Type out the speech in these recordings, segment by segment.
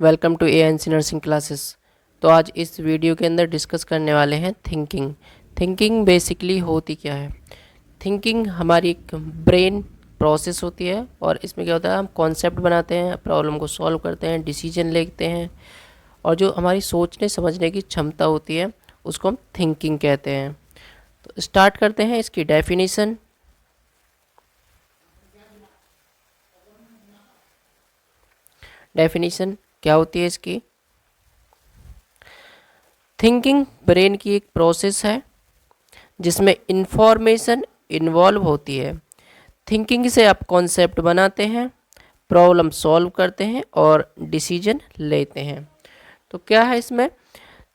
Welcome to ANC nursing classes. तो आज इस वीडियो के अंदर डिस्कस करने वाले हैं थिंकिंग। थिंकिंग बेसिकली होती क्या है? थिंकिंग हमारी एक ब्रेन प्रोसेस होती है और इसमें क्या होता है, हम कॉन्सेप्ट बनाते हैं, प्रॉब्लम को सॉल्व करते हैं, डिसीजन लेते हैं और जो हमारी सोचने समझने की क्षमता होती है उसको हम थिंकिंग कहते हैं। तो स्टार्ट करते हैं इसकी डेफिनेशन। डेफिनेशन क्या होती है इसकी? थिंकिंग ब्रेन की एक प्रोसेस है जिसमें इंफॉर्मेशन इन्वॉल्व होती है। थिंकिंग से आप कॉन्सेप्ट बनाते हैं, प्रॉब्लम सॉल्व करते हैं और डिसीजन लेते हैं। तो क्या है इसमें?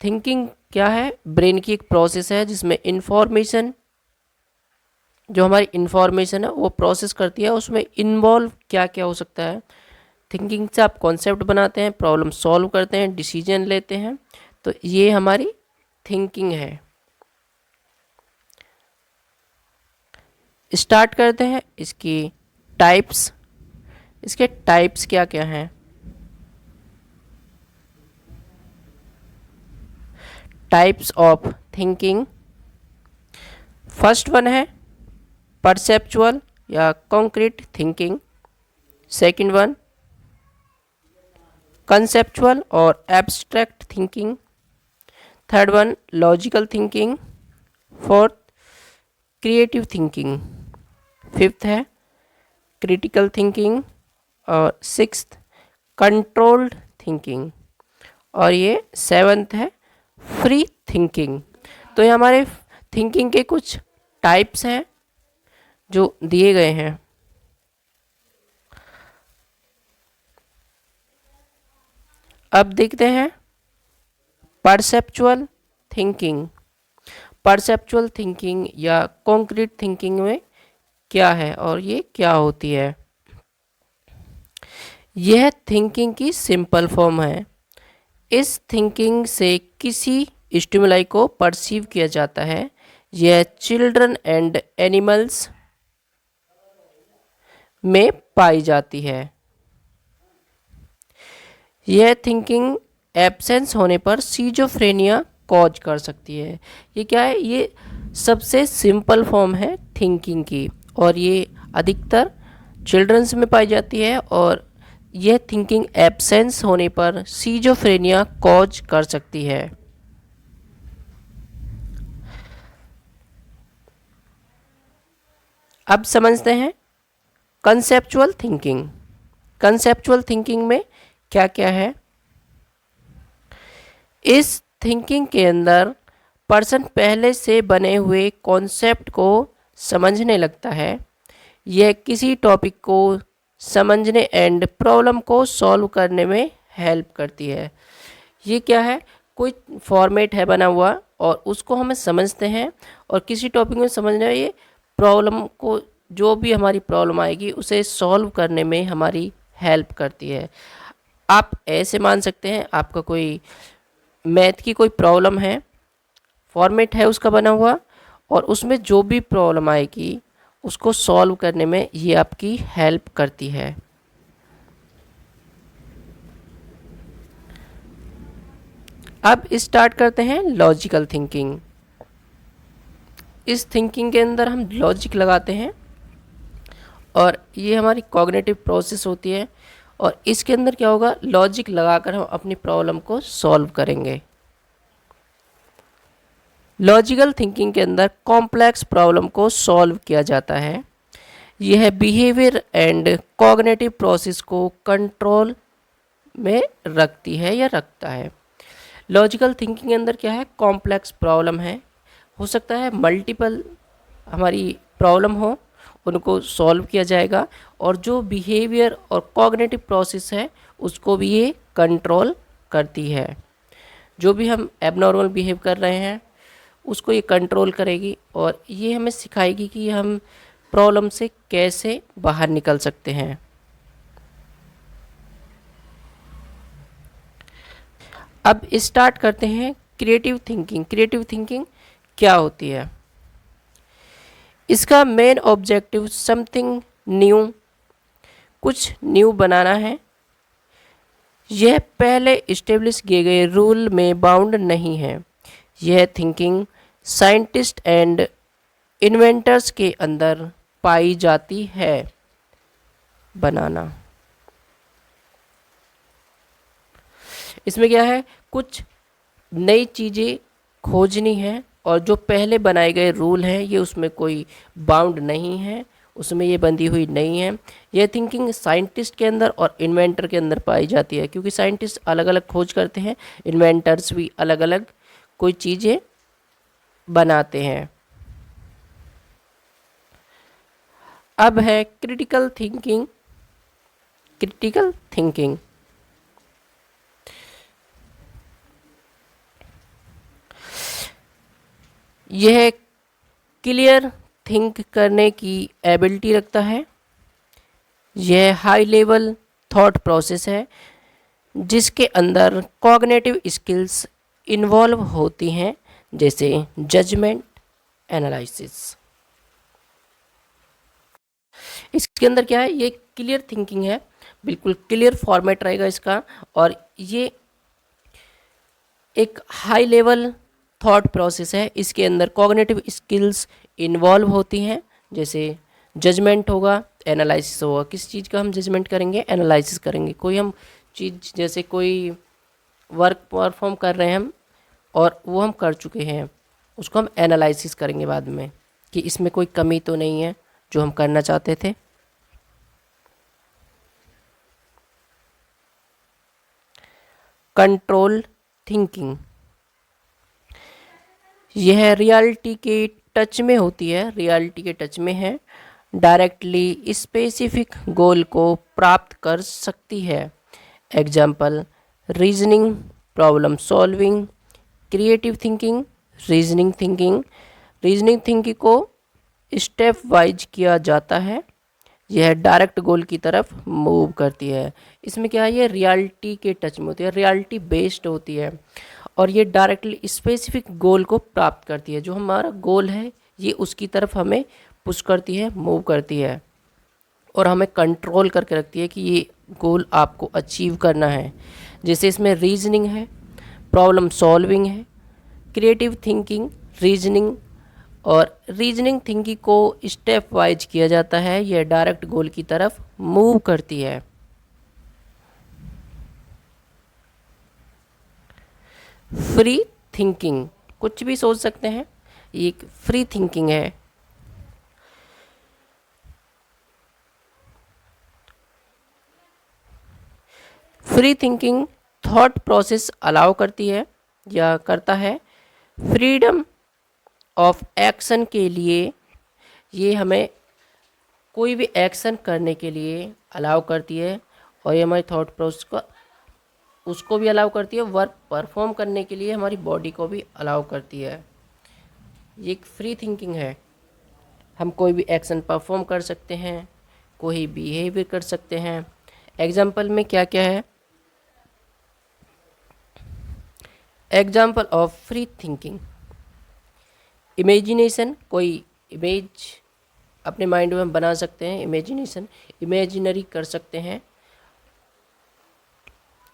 थिंकिंग क्या है? ब्रेन की एक प्रोसेस है जिसमें इंफॉर्मेशन, जो हमारी इंफॉर्मेशन है वो प्रोसेस करती है। उसमें इन्वॉल्व क्या क्या हो सकता है? थिंकिंग से आप कॉन्सेप्ट बनाते हैं, प्रॉब्लम सॉल्व करते हैं, डिसीजन लेते हैं। तो ये हमारी थिंकिंग है। स्टार्ट करते हैं इसकी टाइप्स। इसके टाइप्स क्या क्या हैं? Types of thinking. First one है परसेप्चुअल या concrete thinking. Second one conceptual और abstract thinking. Third one logical thinking. Fourth creative thinking. Fifth है क्रिटिकल थिंकिंग और सिक्स्थ कंट्रोल्ड थिंकिंग और ये सेवन्थ है फ्री थिंकिंग। तो ये हमारे थिंकिंग के कुछ टाइप्स हैं जो दिए गए हैं। अब देखते हैं परसेप्चुअल थिंकिंग। परसेप्चुअल थिंकिंग या कॉन्क्रीट थिंकिंग में क्या है और ये क्या होती है? यह थिंकिंग की सिंपल फॉर्म है। इस थिंकिंग से किसी स्टिमुलाई को परसीव किया जाता है। यह चिल्ड्रन एंड एनिमल्स में पाई जाती है। यह थिंकिंग एब्सेंस होने पर सीजोफ्रेनिया कॉज कर सकती है। ये क्या है? ये सबसे सिंपल फॉर्म है थिंकिंग की और ये अधिकतर चिल्ड्रंस में पाई जाती है और यह थिंकिंग एब्सेंस होने पर सीजोफ्रेनिया कॉज कर सकती है। अब समझते हैं कंसेप्चुअल थिंकिंग। कंसेप्चुअल थिंकिंग में क्या क्या है? इस थिंकिंग के अंदर पर्सन पहले से बने हुए कॉन्सेप्ट को समझने लगता है। यह किसी टॉपिक को समझने एंड प्रॉब्लम को सॉल्व करने में हेल्प करती है। ये क्या है? कोई फॉर्मेट है बना हुआ और उसको हमें समझते हैं और किसी टॉपिक में समझने में ये प्रॉब्लम को, जो भी हमारी प्रॉब्लम आएगी उसे सॉल्व करने में हमारी हेल्प करती है। आप ऐसे मान सकते हैं आपका कोई मैथ की कोई प्रॉब्लम है, फॉर्मेट है उसका बना हुआ और उसमें जो भी प्रॉब्लम आएगी उसको सॉल्व करने में ये आपकी हेल्प करती है। अब स्टार्ट करते हैं लॉजिकल थिंकिंग। इस थिंकिंग के अंदर हम लॉजिक लगाते हैं और ये हमारी कॉग्निटिव प्रोसेस होती है और इसके अंदर क्या होगा? लॉजिक लगाकर हम अपनी प्रॉब्लम को सॉल्व करेंगे। लॉजिकल थिंकिंग के अंदर कॉम्प्लेक्स प्रॉब्लम को सॉल्व किया जाता है। यह बिहेवियर एंड कॉग्निटिव प्रोसेस को कंट्रोल में रखती है या रखता है। लॉजिकल थिंकिंग के अंदर क्या है? कॉम्प्लेक्स प्रॉब्लम है, हो सकता है मल्टीपल हमारी प्रॉब्लम हो, उनको सॉल्व किया जाएगा और जो बिहेवियर और कॉग्निटिव प्रोसेस है उसको भी ये कंट्रोल करती है। जो भी हम एबनॉर्मल बिहेव कर रहे हैं उसको ये कंट्रोल करेगी और ये हमें सिखाएगी कि हम प्रॉब्लम से कैसे बाहर निकल सकते हैं। अब स्टार्ट करते हैं क्रिएटिव थिंकिंग। क्रिएटिव थिंकिंग क्या होती है? इसका मेन ऑब्जेक्टिव समथिंग न्यू, कुछ न्यू बनाना है। यह पहले इस्टेब्लिश किए गए रूल में बाउंड नहीं है। यह थिंकिंग साइंटिस्ट एंड इन्वेंटर्स के अंदर पाई जाती है। बनाना, इसमें क्या है, कुछ नई चीज़ें खोजनी है और जो पहले बनाए गए रूल हैं ये उसमें कोई बाउंड नहीं है, उसमें ये बंधी हुई नहीं है। यह थिंकिंग साइंटिस्ट के अंदर और इन्वेंटर के अंदर पाई जाती है, क्योंकि साइंटिस्ट अलग अलग खोज करते हैं, इन्वेंटर्स भी अलग अलग कोई चीज़ें बनाते हैं। अब है क्रिटिकल थिंकिंग। क्रिटिकल थिंकिंग यह क्लियर थिंक करने की एबिलिटी रखता है। यह हाई लेवल थॉट प्रोसेस है जिसके अंदर कॉग्निटिव स्किल्स इन्वॉल्व होती हैं, जैसे जजमेंट, एनालिसिस। इसके अंदर क्या है, ये क्लियर थिंकिंग है, बिल्कुल क्लियर फॉर्मेट रहेगा इसका, और ये एक हाई लेवल थॉट प्रोसेस है। इसके अंदर कॉग्निटिव स्किल्स इन्वॉल्व होती हैं, जैसे जजमेंट होगा, एनालिसिस होगा। किस चीज़ का हम जजमेंट करेंगे, एनालिसिस करेंगे। कोई हम चीज़, जैसे कोई वर्क परफॉर्म कर रहे हैं हम और वो हम कर चुके हैं, उसको हम एनालिसिस करेंगे बाद में कि इसमें कोई कमी तो नहीं है जो हम करना चाहते थे। कंट्रोल थिंकिंग, यह रियलिटी के टच में होती है, रियलिटी के टच में है, डायरेक्टली स्पेसिफिक गोल को प्राप्त कर सकती है। Example, reasoning, problem solving, creative thinking, reasoning thinking. Reasoning thinking को स्टेप वाइज किया जाता है, यह डायरेक्ट गोल की तरफ मूव करती है। इसमें क्या है, ये रियलिटी के टच में होती है, रियलिटी बेस्ड होती है, और ये डायरेक्टली स्पेसिफिक गोल को प्राप्त करती है। जो हमारा गोल है ये उसकी तरफ हमें पुश करती है, मूव करती है, और हमें कंट्रोल करके रखती है कि ये गोल आपको अचीव करना है। जैसे इसमें रीजनिंग है, प्रॉब्लम सॉल्विंग है, क्रिएटिव थिंकिंग, रीजनिंग, और रीजनिंग थिंकिंग को स्टेप वाइज किया जाता है, यह डायरेक्ट गोल की तरफ मूव करती है। फ्री थिंकिंग, कुछ भी सोच सकते हैं, एक फ्री थिंकिंग है। Free thinking thought process allow करती है या करता है फ्रीडम ऑफ एक्शन के लिए। ये हमें कोई भी एक्शन करने के लिए अलाउ करती है, और ये हमारी थॉट प्रोसेस को उसको भी अलाउ करती है, वर्क परफॉर्म करने के लिए हमारी बॉडी को भी अलाउ करती है। ये एक फ्री थिंकिंग है, हम कोई भी एक्शन परफॉर्म कर सकते हैं, कोई बिहेवियर कर सकते हैं। एग्जाम्पल में क्या क्या है, example of free thinking, imagination, कोई इमेज अपने माइंड में हम बना सकते हैं, इमेजिनेशन, इमेजिनरी कर सकते हैं।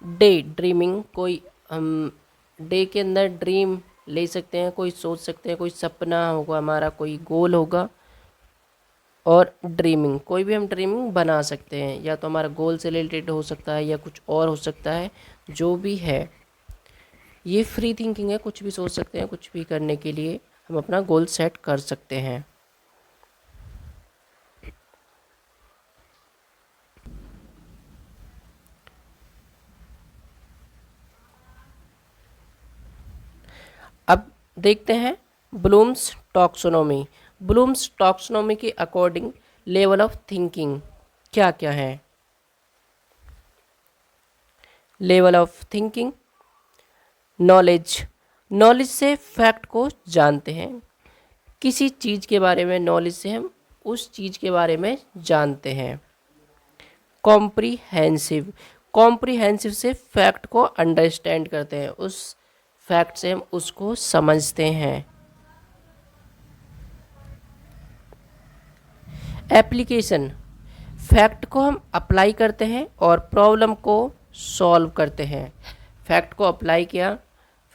डे ड्रीमिंग, कोई हम डे के अंदर ड्रीम ले सकते हैं, कोई सोच सकते हैं, कोई सपना होगा हमारा, कोई गोल होगा। और ड्रीमिंग, कोई भी हम ड्रीमिंग बना सकते हैं, या तो हमारा गोल से रिलेटेड हो सकता है या कुछ और हो सकता है, जो भी है ये फ्री थिंकिंग है। कुछ भी सोच सकते हैं, कुछ भी करने के लिए हम अपना गोल सेट कर सकते हैं। अब देखते हैं ब्लूम्स टॉक्सोनॉमी। ब्लूम्स टॉक्सोनॉमी के अकॉर्डिंग लेवल ऑफ थिंकिंग क्या क्या है। Level of thinking, knowledge, knowledge से फैक्ट को जानते हैं, किसी चीज़ के बारे में नॉलेज से हम उस चीज़ के बारे में जानते हैं। कॉम्प्रीहेंसिव, कॉम्प्रीहेंसिव से फैक्ट को अंडरस्टैंड करते हैं, उस फैक्ट से हम उसको समझते हैं। एप्लीकेशन, फैक्ट को हम अप्लाई करते हैं और प्रॉब्लम को सॉल्व करते हैं। फैक्ट को अप्लाई किया,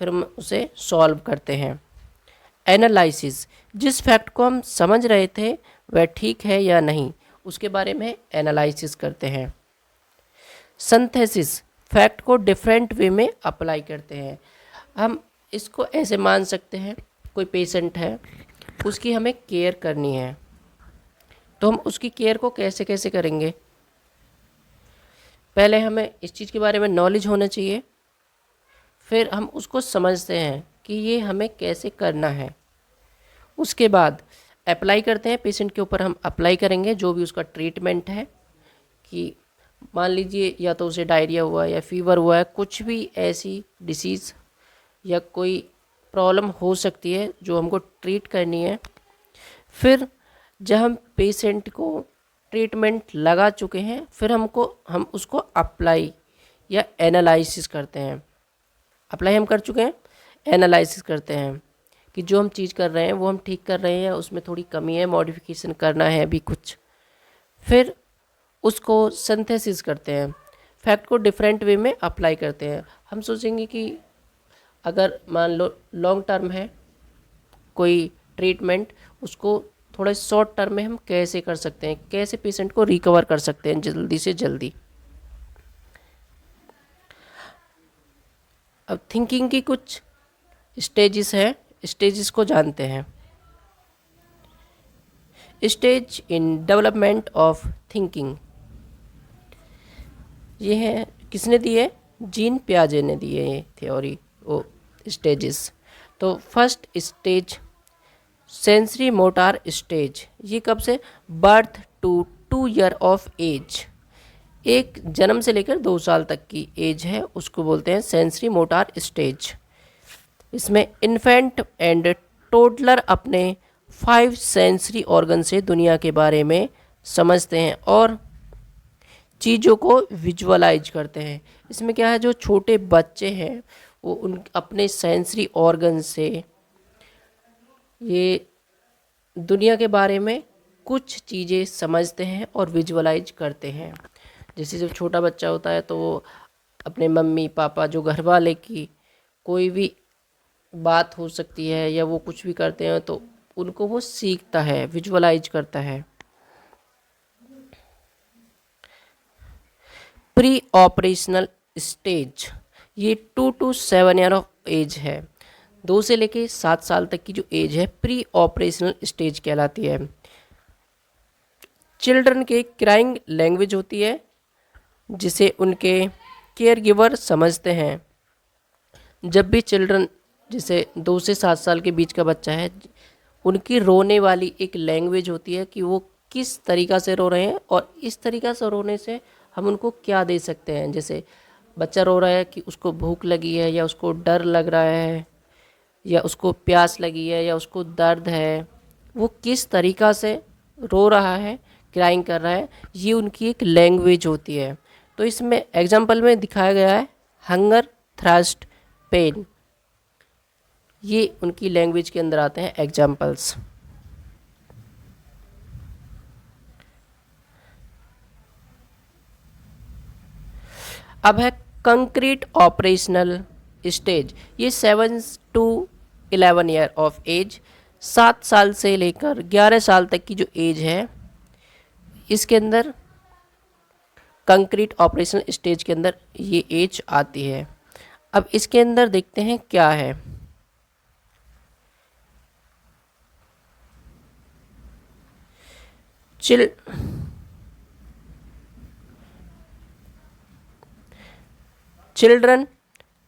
फिर हम उसे सॉल्व करते हैं। एनालिसिस, जिस फैक्ट को हम समझ रहे थे वह ठीक है या नहीं, उसके बारे में एनालिसिस करते हैं। सिंथेसिस, फैक्ट को डिफरेंट वे में अप्लाई करते हैं। हम इसको ऐसे मान सकते हैं, कोई पेशेंट है, उसकी हमें केयर करनी है, तो हम उसकी केयर को कैसे कैसे करेंगे। पहले हमें इस चीज़ के बारे में नॉलेज होना चाहिए, फिर हम उसको समझते हैं कि ये हमें कैसे करना है। उसके बाद अप्लाई करते हैं, पेशेंट के ऊपर हम अप्लाई करेंगे जो भी उसका ट्रीटमेंट है। कि मान लीजिए या तो उसे डायरिया हुआ या फीवर हुआ है, कुछ भी ऐसी डिसीज़ या कोई प्रॉब्लम हो सकती है जो हमको ट्रीट करनी है। फिर जब हम पेशेंट को ट्रीटमेंट लगा चुके हैं, फिर हम उसको अप्लाई या एनालिसिस करते हैं। अप्लाई हम कर चुके हैं, एनालिसिस करते हैं कि जो हम चीज़ कर रहे हैं वो हम ठीक कर रहे हैं, उसमें थोड़ी कमी है, मॉडिफिकेशन करना है अभी कुछ। फिर उसको सिंथेसिस करते हैं, फैक्ट को डिफरेंट वे में अप्लाई करते हैं। हम सोचेंगे कि अगर मान लो लॉन्ग टर्म है कोई ट्रीटमेंट, उसको थोड़ा शॉर्ट टर्म में हम कैसे कर सकते हैं, कैसे पेशेंट को रिकवर कर सकते हैं जल्दी से जल्दी। अब थिंकिंग की कुछ स्टेजेस हैं, स्टेजेस को जानते हैं। Stage in development of thinking, ये है किसने दिए, जीन पियाजे ने दिए ये थ्योरी वो स्टेजेस। तो first stage sensory motor stage, ये कब से, birth to 2 year of age, एक जन्म से लेकर 2 साल तक की एज है, उसको बोलते हैं सेंसरी मोटार स्टेज। इसमें इन्फेंट एंड टोडलर अपने 5 सेंसरी ऑर्गन से दुनिया के बारे में समझते हैं और चीज़ों को विजुअलाइज करते हैं। इसमें क्या है, जो छोटे बच्चे हैं वो उन अपने सेंसरी ऑर्गन से ये दुनिया के बारे में कुछ चीज़ें समझते हैं और विजुअलाइज करते हैं। जैसे जब छोटा बच्चा होता है तो वो अपने मम्मी पापा जो घर वाले की कोई भी बात हो सकती है या वो कुछ भी करते हैं तो उनको वो सीखता है, विजुअलाइज करता है। प्री ऑपरेशनल स्टेज, ये 2 to 7 ईयर ऑफ एज है, 2 से लेके 7 साल तक की जो एज है प्री ऑपरेशनल स्टेज कहलाती है। चिल्ड्रन के क्राइंग लैंग्वेज होती है जिसे उनके केयर गिवर समझते हैं। जब भी चिल्ड्रन, जैसे 2 से 7 साल के बीच का बच्चा है, उनकी रोने वाली एक लैंग्वेज होती है कि वो किस तरीक़ा से रो रहे हैं और इस तरीक़ा से रोने से हम उनको क्या दे सकते हैं। जैसे बच्चा रो रहा है कि उसको भूख लगी है या उसको डर लग रहा है या उसको प्यास लगी है या उसको दर्द है, वो किस तरीक़ा से रो रहा है, क्राइंग कर रहा है, ये उनकी एक लैंग्वेज होती है। तो इसमें एग्जाम्पल में दिखाया गया है हंगर, थ्रस्ट, पेन, ये उनकी लैंग्वेज के अंदर आते हैं एग्जाम्पल्स। अब है कंक्रीट ऑपरेशनल स्टेज, ये 7 to 11 ईयर ऑफ एज, 7 साल से लेकर 11 साल तक की जो एज है, इसके अंदर कंक्रीट ऑपरेशनल स्टेज के अंदर ये एज आती है। अब इसके अंदर देखते हैं क्या है। चिल्ड्रन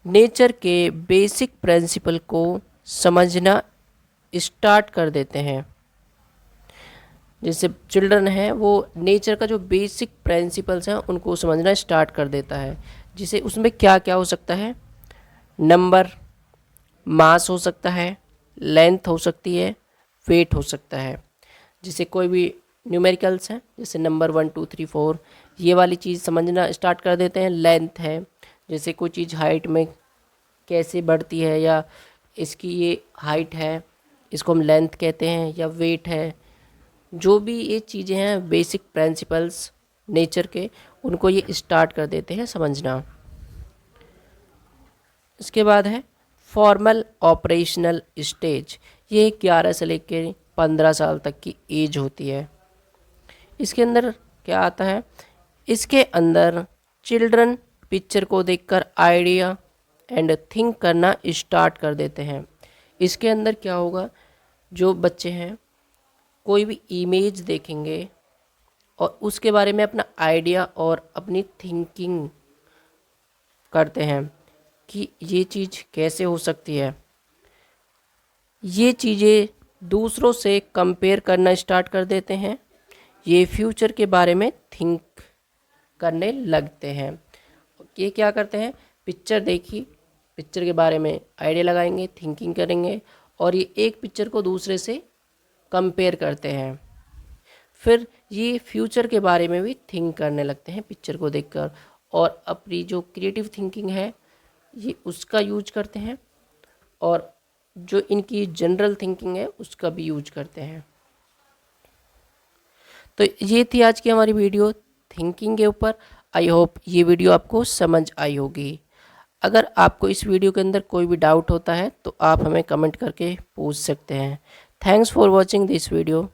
नेचर के बेसिक प्रिंसिपल को समझना स्टार्ट कर देते हैं। जैसे चिल्ड्रन है वो नेचर का जो बेसिक प्रिंसिपल्स हैं उनको समझना स्टार्ट कर देता है। जिसे उसमें क्या क्या हो सकता है, नंबर, मास हो सकता है, लेंथ हो सकती है, वेट हो सकता है। जैसे कोई भी न्यूमेरिकल्स हैं, जैसे नंबर 1 2 3 4, ये वाली चीज़ समझना स्टार्ट कर देते हैं। लेंथ है, जैसे कोई चीज़ हाइट में कैसे बढ़ती है या इसकी ये हाइट है, इसको हम लेंथ कहते हैं, या वेट है, जो भी ये चीज़ें हैं बेसिक प्रिंसिपल्स नेचर के, उनको ये स्टार्ट कर देते हैं समझना। इसके बाद है फॉर्मल ऑपरेशनल स्टेज, ये 11 से लेकर 15 साल तक की एज होती है। इसके अंदर क्या आता है, इसके अंदर चिल्ड्रन पिक्चर को देखकर आइडिया एंड थिंक करना स्टार्ट कर देते हैं। इसके अंदर क्या होगा, जो बच्चे हैं कोई भी इमेज देखेंगे और उसके बारे में अपना आइडिया और अपनी थिंकिंग करते हैं कि ये चीज़ कैसे हो सकती है। ये चीज़ें दूसरों से कंपेयर करना स्टार्ट कर देते हैं, ये फ्यूचर के बारे में थिंक करने लगते हैं। ये क्या करते हैं, पिक्चर देखी, पिक्चर के बारे में आइडिया लगाएंगे, थिंकिंग करेंगे और ये एक पिक्चर को दूसरे से कंपेयर करते हैं। फिर ये फ्यूचर के बारे में भी थिंक करने लगते हैं पिक्चर को देखकर, और अपनी जो क्रिएटिव थिंकिंग है ये उसका यूज करते हैं और जो इनकी जनरल थिंकिंग है उसका भी यूज करते हैं। तो ये थी आज की हमारी वीडियो थिंकिंग के ऊपर। आई होप ये वीडियो आपको समझ आई होगी। अगर आपको इस वीडियो के अंदर कोई भी डाउट होता है तो आप हमें कमेंट करके पूछ सकते हैं। Thanks for watching this video.